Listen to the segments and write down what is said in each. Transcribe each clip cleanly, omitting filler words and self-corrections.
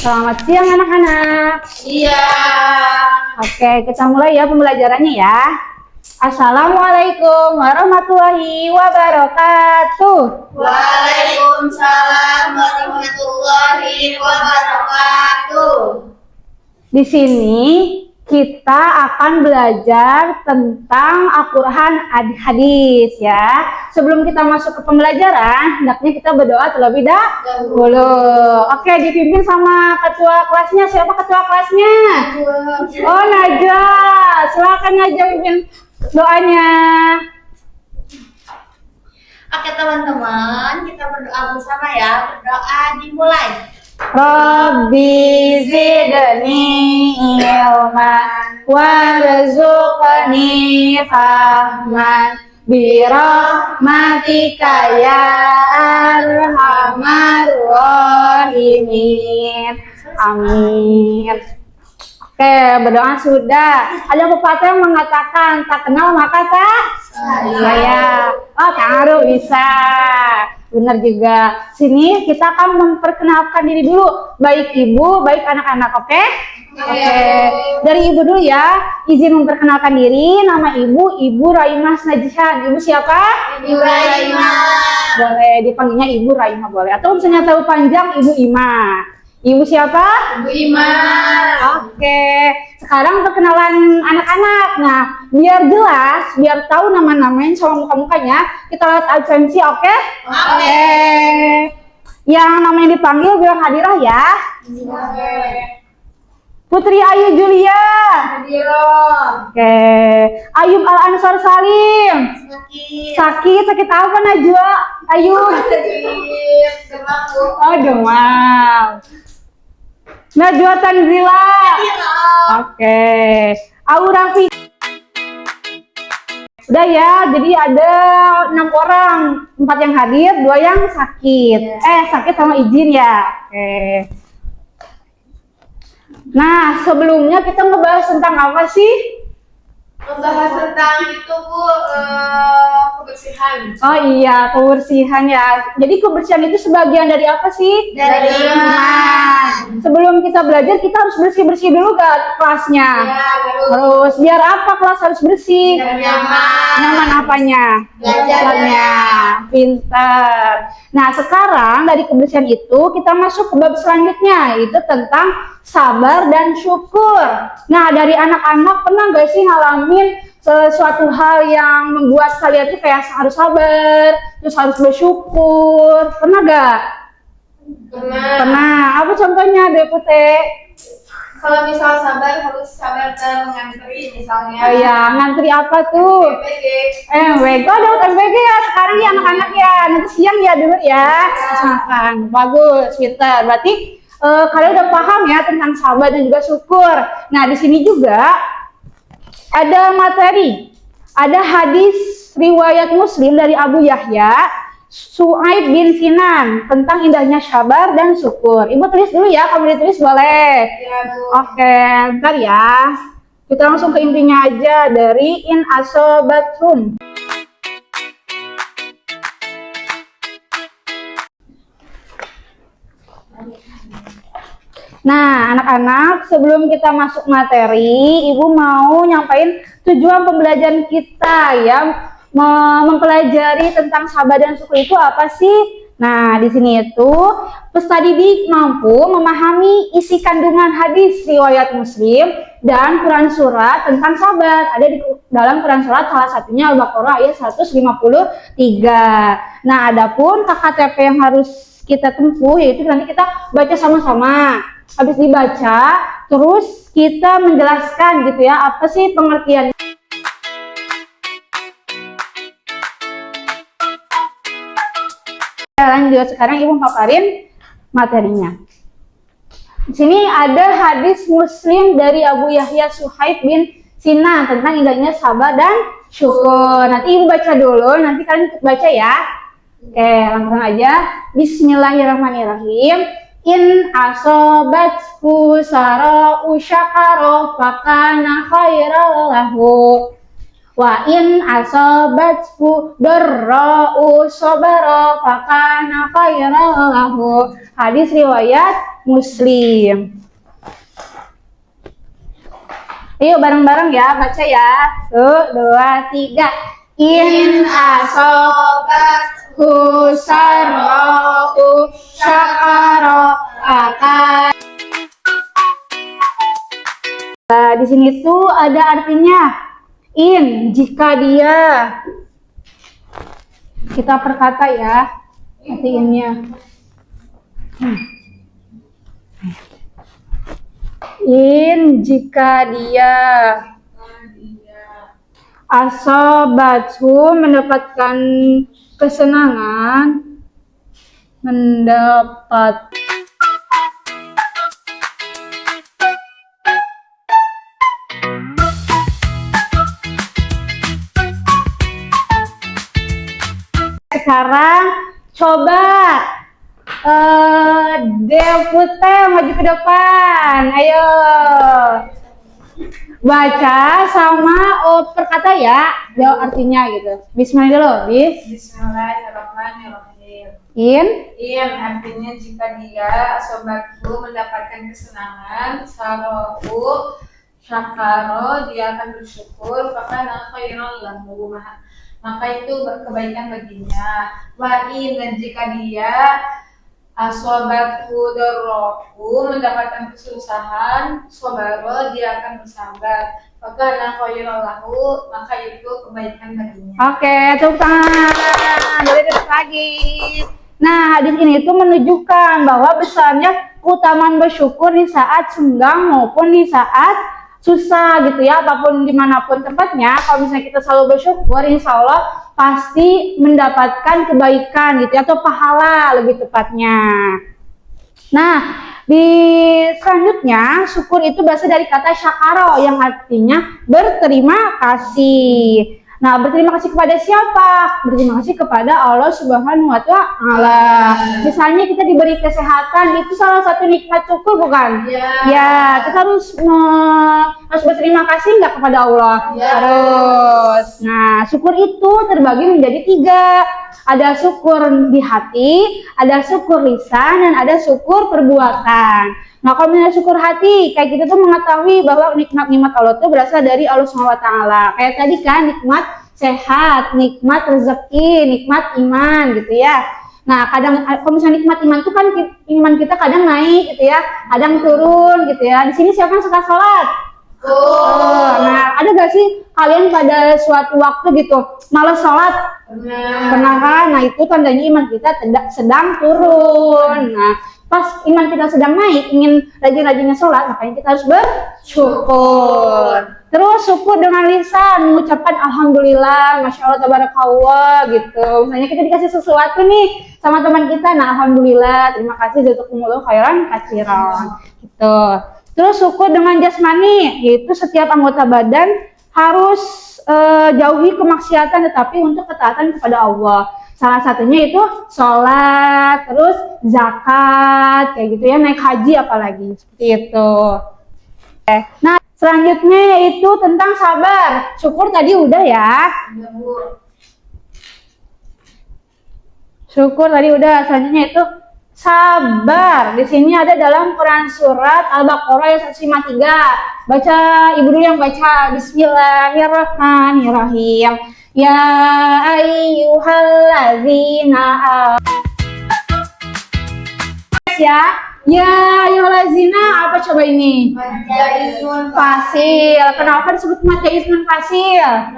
Selamat siang anak-anak. Iya. Oke, kita mulai ya pembelajarannya ya. Assalamualaikum warahmatullahi wabarakatuh. Waalaikumsalam warahmatullahi wabarakatuh. Di sini kita akan belajar tentang Al-Quran hadis ya. Sebelum kita masuk ke pembelajaran, hendaknya kita berdoa terlebih dahulu. Oke, dipimpin sama ketua kelasnya. Siapa ketua kelasnya? Oh, Najwa. Silakan Najwa pimpin doanya. Oke teman-teman, kita berdoa bersama ya. Berdoa dimulai. Rabbi zidni ilman warzuqni fahman birahmatika ya arhamar rahimin. Amin. Oke, berdoa sudah. Ada pepatah yang mengatakan tak kenal maka tak sayang. Oh, taruh bisa. Benar juga. Sini kita akan memperkenalkan diri dulu, baik ibu, baik anak-anak, oke? Oke. Dari ibu dulu ya. Izin memperkenalkan diri. Nama Ibu Raimah Najihan. Ibu siapa? Ibu Raimah. Boleh dipanggilnya Ibu Raimah boleh. Atau misalnya tahu panjang Ibu Ima. Ibu siapa? Ibu Ima. Oke. Sekarang perkenalan anak-anak. Nah, biar jelas, biar tahu nama-namanya sama muka-mukanya, kita lihat absensi, oke? Oke. Yang namanya dipanggil bilang hadirah ya. Putri Ayu Julia. Hadiroh. Oke. Ayub Al Ansor Salim. Sakit apa Najwa? Ayu. Demam. Oh, demam. Najwa Tanzila. Oke. Aura Fi. Udah ya, jadi ada 6 orang, 4 yang hadir, 2 yang sakit. Sakit sama izin ya. Oke. Nah, sebelumnya kita ngebahas tentang apa sih? Membahas tentang itu Bu, kebersihan. Oh iya, kebersihan ya. Jadi kebersihan itu sebagian dari apa sih? Dari iman. Sebelum kita belajar, kita harus bersih-bersih dulu ke kelasnya. Ya, Terus, biar apa kelas harus bersih? Biar nyaman. Nyaman apanya? Belajarnya. Pintar. Nah, sekarang dari kebersihan itu kita masuk ke bab selanjutnya, yaitu tentang sabar dan syukur. Nah, dari anak-anak pernah gak sih ngalamin sesuatu hal yang membuat kalian tuh kayak harus sabar, terus harus bersyukur? Pernah gak? Pernah. Apa contohnya, Depute? Kalau misal sabar harus sabar dalam mengantri misalnya. Oh ya, ngantri apa tuh? MWG, ada MWG ya sekarang ya anak-anak ya. Nanti siang ya dulu ya. Makan, bagus, pintar. Berarti kalian udah paham ya tentang sabar dan juga syukur. Nah, di sini juga ada materi, ada hadis riwayat Muslim dari Abu Yahya Su'aib bin Sinan tentang indahnya sabar dan syukur. Ibu tulis dulu ya, kamu ditulis boleh. Ya, Bu. Oke, bentar ya. Kita langsung ke intinya aja dari in asobatum. Nah, anak-anak, sebelum kita masuk materi, Ibu mau nyampain tujuan pembelajaran kita ya. Mempelajari tentang sabar dan syukur itu apa sih? Nah, di sini itu peserta didik mampu memahami isi kandungan hadis riwayat Muslim dan Quran surat tentang sabar. Ada di dalam Quran surat salah satunya Al-Baqarah ayat 153. Nah, adapun KKTP yang harus kita tempuh yaitu nanti kita baca sama-sama. Habis dibaca, terus kita menjelaskan gitu ya, apa sih pengertian. Lanjut, sekarang Ibu paparin materinya. Di sini ada hadis Muslim dari Abu Yahya Su'aib bin Sinan tentang indahnya sabar dan syukur. Nanti Ibu baca dulu, nanti kalian ikut baca ya. Oke, langsung aja. Bismillahirrahmanirrahim. In asobatku sara'u syakaro fakana khairal lahu. Wa in asobatku darra'u sobaro fakana khairal lahu. Hadis riwayat Muslim. Ayo bareng-bareng ya, baca ya. 1, 2, 3. In asobat husarra'u syakara akan. Nah, di sini tuh ada artinya in, jika dia. Kita perkata ya artinya. In, jika dia. Asobatu, mendapatkan kesenangan, mendapat sekarang coba Depute maju ke depan, ayo baca sama perkata ya, jawab artinya gitu. Bismillah dulu, Bismillahirrahmanirrahim. In Artinya jika dia sobatku mendapatkan kesenangan, sarohu syakaro, dia akan bersyukur, maka khairan lahu, maka itu kebaikan baginya. Wa in, dan jika dia asobatku darrohu, mendapatkan kesusahan, sobaro, dia akan bersabar, maka khairan lahu, maka itu kebaikan baginya. Oke, tepuk tangan. Boleh duduk lagi. Nah, hadis ini tuh menunjukkan bahwa besarnya keutamaan bersyukur di saat senggang maupun di saat susah gitu ya, apapun dimanapun tempatnya. Kalau misalnya kita selalu bersyukur, insya Allah pasti mendapatkan kebaikan gitu ya, atau pahala lebih tepatnya. Nah, di selanjutnya syukur itu berasal dari kata syakaro yang artinya berterima kasih. Nah, berterima kasih kepada siapa? Berterima kasih kepada Allah Subhanahu wa Ta'ala. Misalnya kita diberi kesehatan, itu salah satu nikmat syukur bukan? Ya, kita harus berterima kasih nggak kepada Allah? Harus. Nah, syukur itu terbagi menjadi 3. Ada syukur di hati, ada syukur lisan, dan ada syukur perbuatan. Nah, kalau misalnya syukur hati, kayak kita tuh mengetahui bahwa nikmat-nikmat Allah itu berasal dari Allah Subhanahu wa Ta'ala. Kayak tadi kan, nikmat sehat, nikmat rezeki, nikmat iman gitu ya. Nah, kadang kalau misalnya nikmat iman itu kan iman kita kadang naik gitu ya, kadang turun gitu ya. Di sini siapa yang suka sholat? Nah, ada gak sih kalian pada suatu waktu gitu malas sholat? Pernah kan? Nah, itu tandanya iman kita sedang turun. Nah, pas iman kita sedang naik, ingin rajin-rajinnya sholat, makanya kita harus bersyukur. Terus syukur dengan lisan, mengucapkan alhamdulillah, masya Allah, tabarakallah gitu. Misalnya kita dikasih sesuatu nih sama teman kita, nah alhamdulillah, terima kasih, jazakumullah khairan katsiran gitu. Terus syukur dengan jasmani, yaitu setiap anggota badan harus jauhi kemaksiatan, tetapi untuk ketaatan kepada Allah. Salah satunya itu sholat, terus zakat, kayak gitu ya, naik haji apalagi, seperti itu. Nah, selanjutnya yaitu tentang sabar. Syukur tadi udah ya. Syukur tadi udah. Selanjutnya itu sabar. Di sini ada dalam Quran surat Al-Baqarah ayat 153. Baca, ibu dulu yang baca. Bismillahirrahmanirrahim. Ya ayyuhallazina ya ayyuhallazina, apa coba ini? Majaizun Fasil. Kenapa disebut majaizun fasil?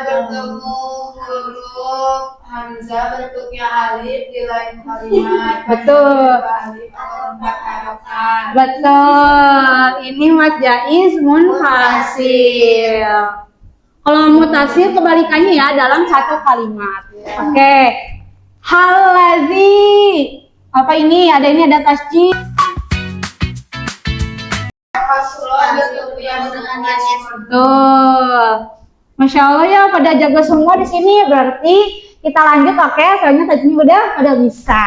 Bertemu huruf hamzah bentuknya alif di lain kalimat. Betul. Alif atau 4 harokat. Betul. Ini majaiz munfasil. Kalau mutasil kebalikannya ya dalam satu kalimat. Oke. Halazi. Apa ini? Ada tasjid. Betul. Masya Allah ya, pada jaga semua di sini. Berarti kita lanjut, oke? Soalnya tadi udah bisa.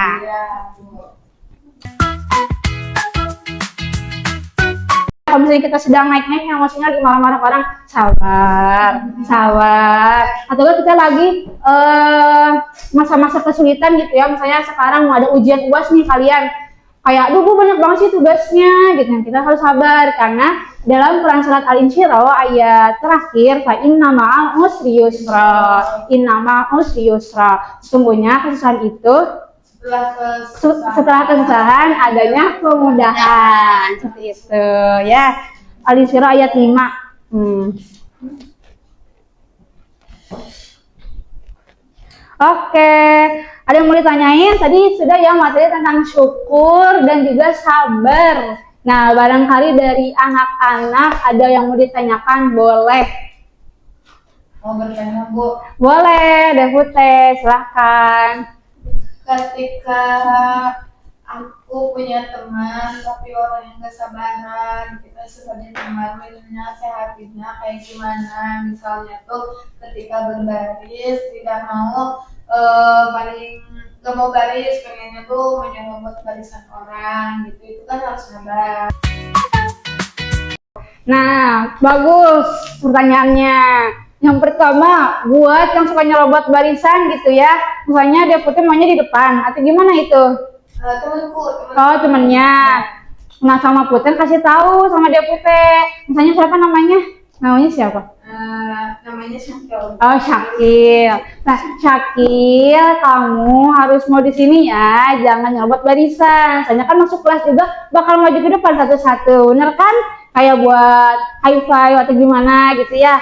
Kalau misalnya kita sedang naik-naiknya, maksudnya lagi marah-marah orang, sabar. Atau kita lagi masa-masa kesulitan gitu ya, misalnya sekarang mau ada ujian UAS nih kalian, kayak aduh Bu, banyak banget sih tugasnya gitu. Kita harus sabar karena dalam Quran surat Al-Insyirah ayat terakhir fa inna ma'al usri yusra, inna ma'al usri yusra, sesungguhnya kesusahan itu setelah kesusahan adanya kemudahan. Seperti itu ya. Al-Insyirah ayat 5. Oke, ada yang mau ditanyain? Tadi sudah ya materi tentang syukur dan juga sabar. Nah, barangkali dari anak-anak ada yang mau ditanyakan, boleh. Mau bertanya, Bu? Boleh, Devute, silahkan. Ketika aku punya teman tapi orang yang gak sabaran, kita sebagai teman menasehatinya kayak gimana? Misalnya tuh ketika berbaris tidak mau paling gak mau baris, pengennya tuh menyerobot barisan orang gitu, itu kan harus sabar. Nah, bagus pertanyaannya. Yang pertama, buat yang suka nyerobot barisan gitu ya, misalnya dia putih maunya di depan, atau gimana itu? Temanku. Oh, temennya. Nah, sama Putih kasih tahu sama dia Putih. Misalnya siapa namanya? Namanya siapa? Namanya Syakil. Oh, Syakil. Nah, Syakil, kamu harus mau di sini ya, jangan nyerobot barisan. Soalnya kan masuk kelas juga bakal maju ke depan satu-satu, bener kan? Kayak buat high five atau gimana gitu ya.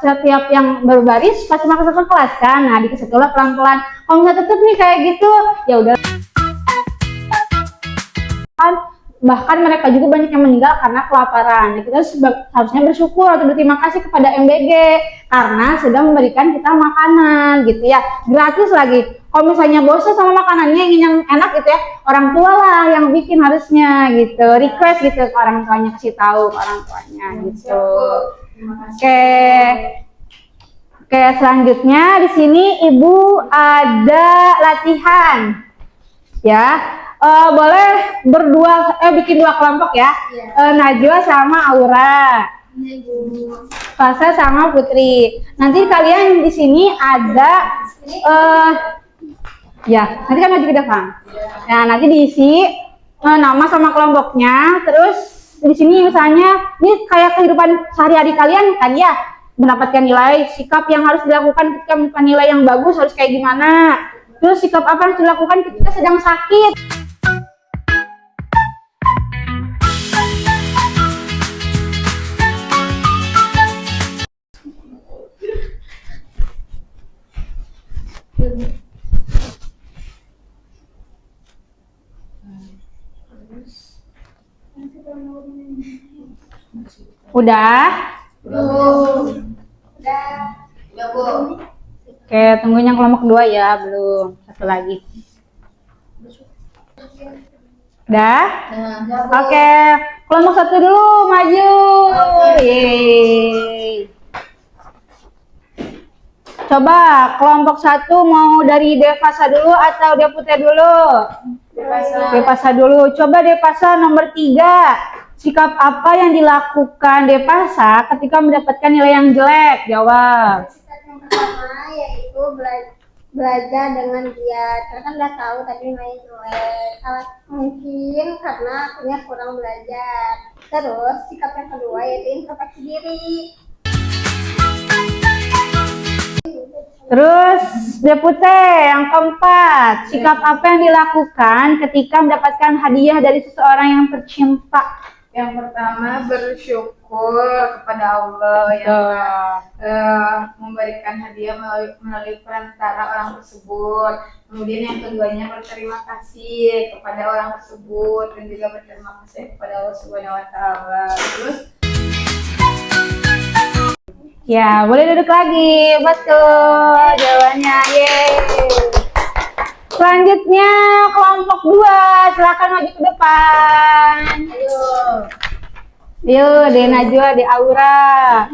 Setiap yang berbaris pasti masuk ke kelas kan. Nah, dikasih tahu pelan-pelan. Kalau nggak tetep nih kayak gitu, ya udah. Bahkan mereka juga banyak yang meninggal karena kelaparan. Nah, kita harusnya bersyukur atau berterima kasih kepada MBG karena sudah memberikan kita makanan gitu ya, gratis lagi. Kalau misalnya bosan sama makanannya, ingin yang enak gitu ya, orang tua lah yang bikin harusnya gitu, request gitu ke orang tuanya, kasih tahu ke orang tuanya gitu. Oke, selanjutnya di sini Ibu ada latihan ya. Boleh bikin dua kelompok ya. Najwa sama Aura. Fasa sama Putri. Nanti kalian di sini ada nanti kan maju ke depan. Nah, nanti diisi nama sama kelompoknya. Terus di sini misalnya ini kayak kehidupan sehari-hari kalian kan ya, mendapatkan nilai, sikap yang harus dilakukan ketika mendapatkan nilai yang bagus harus kayak gimana. Terus sikap apa yang harus dilakukan ketika sedang sakit. Udah? Udah, Bu. Oke, tungguin yang kelompok kedua ya, belum. Satu lagi. Udah? Oke, kelompok satu dulu, maju. Yeay. Coba kelompok satu mau dari Devasa dulu atau Depute dulu? Devasa dulu. Coba Devasa nomor 3. Sikap apa yang dilakukan Devasa ketika mendapatkan nilai yang jelek? Jawab. Sikap yang pertama yaitu belajar dengan giat. Karena kan udah tahu tadi nilai jelek. Mungkin karena akunya kurang belajar. Terus sikap yang kedua yaitu introspeksi diri. Terus Depute yang keempat, sikap apa yang dilakukan ketika mendapatkan hadiah dari seseorang yang tercinta? Yang pertama bersyukur kepada Allah yang memberikan hadiah melalui perantara orang tersebut. Kemudian yang keduanya berterima kasih kepada orang tersebut dan juga berterima kasih kepada Allah Subhanahu wa taala. Terus ya, boleh duduk lagi. Betul jawabannya. Yeay. Selanjutnya kelompok 2, silakan maju ke depan. Yuk, De Najwa, De Aura.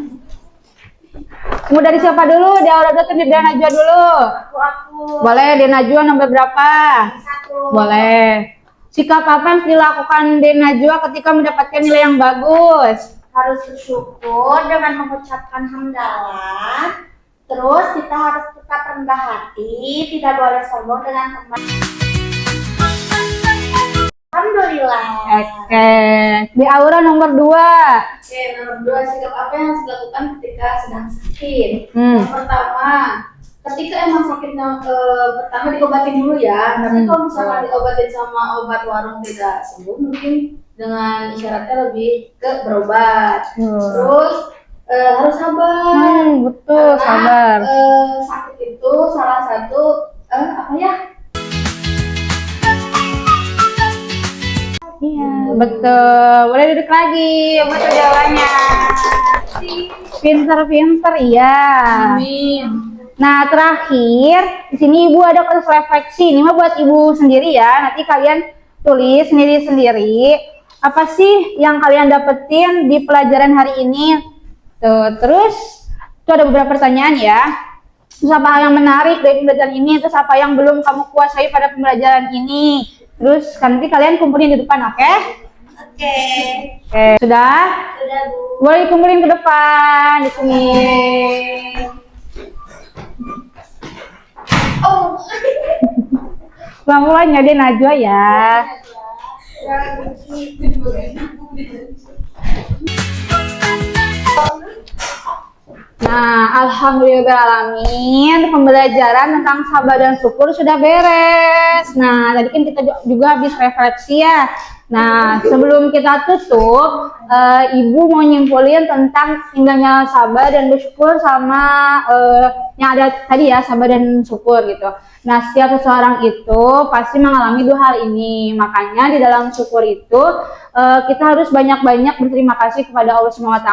Mau dari siapa dulu? De Aura dulu atau De Najwa dulu? Aku. Boleh, De Najwa nomor berapa? 1. Boleh. Sikap apa yang dilakukan De Najwa ketika mendapatkan nilai yang bagus? Harus bersyukur dengan mengucapkan hamdalah. Terus kita harus tetap rendah hati, tidak boleh sombong dengan teman. Di Aura nomor 2. Oke, nomor 2, sikap apa yang harus dilakukan ketika sedang sakit? Hmm. Yang pertama, ketika emang sakitnya pertama diobatin dulu ya. Tapi kalau misalkan diobatin sama obat warung tidak sembuh, mungkin dengan isyaratnya lebih ke berobat. Terus harus sabar. Betul, Karena, sabar. sakit itu salah satu apa ya? Iya, betul. Boleh duduk lagi, betul jawabannya. Pinter-pinter, iya. Amin. Nah, terakhir di sini Ibu ada kelas refleksi. Ini mah buat Ibu sendiri ya. Nanti kalian tulis sendiri-sendiri. Apa sih yang kalian dapetin di pelajaran hari ini? Tuh, terus itu ada beberapa pertanyaan ya. Terus apa hal yang menarik dari pembelajaran ini? Terus apa yang belum kamu kuasai pada pembelajaran ini? Terus nanti kalian kumpulin di depan, oke? Oke. Oke, sudah? Sudah, Bu. Boleh kumpulin ke depan di sini. Oh. Pelan-pelan ya, dia Najwa ya. Nah, alhamdulillahirrahmanirrahim, pembelajaran tentang sabar dan syukur sudah beres. Nah, tadi kan kita juga habis refleksi ya. Nah, sebelum kita tutup, Ibu mau nyimpulin tentang indahnya sabar dan bersyukur sama yang ada tadi ya, sabar dan syukur gitu. Nah, setiap seseorang itu pasti mengalami dua hal ini. Makanya di dalam syukur itu kita harus banyak-banyak berterima kasih kepada Allah SWT.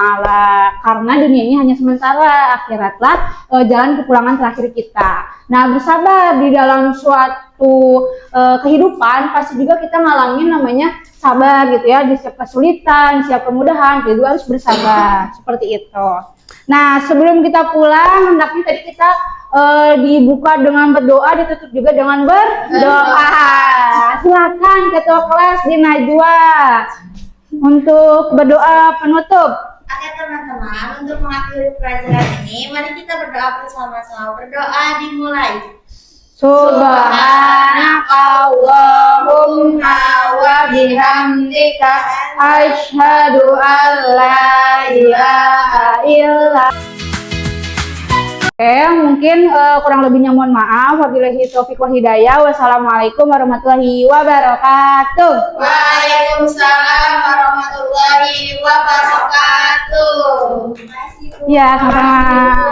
Karena dunia ini hanya sementara, akhiratlah jalan kepulangan terakhir kita. Nah, bersabar di dalam suatu kehidupan pasti juga kita ngalamin namanya sabar gitu ya. Di setiap kesulitan, setiap kemudahan, kita juga harus bersabar. Seperti itu. Nah, sebelum kita pulang, hendaknya tadi kita dibuka dengan berdoa, ditutup juga dengan berdoa. Silakan ketua kelas di Najwa untuk berdoa penutup. Oke teman-teman, untuk mengakhiri pelajaran ini, mari kita berdoa bersama-sama. Berdoa dimulai. Subhanakallahumma wa bihamdika asyhadu an la ilaha illa. Oke, mungkin kurang lebihnya mohon maaf. Wabillahi taufiq wal hidayah. Wassalamualaikum warahmatullahi wabarakatuh. Waalaikumsalam warahmatullahi wabarakatuh. Ya, sama-sama.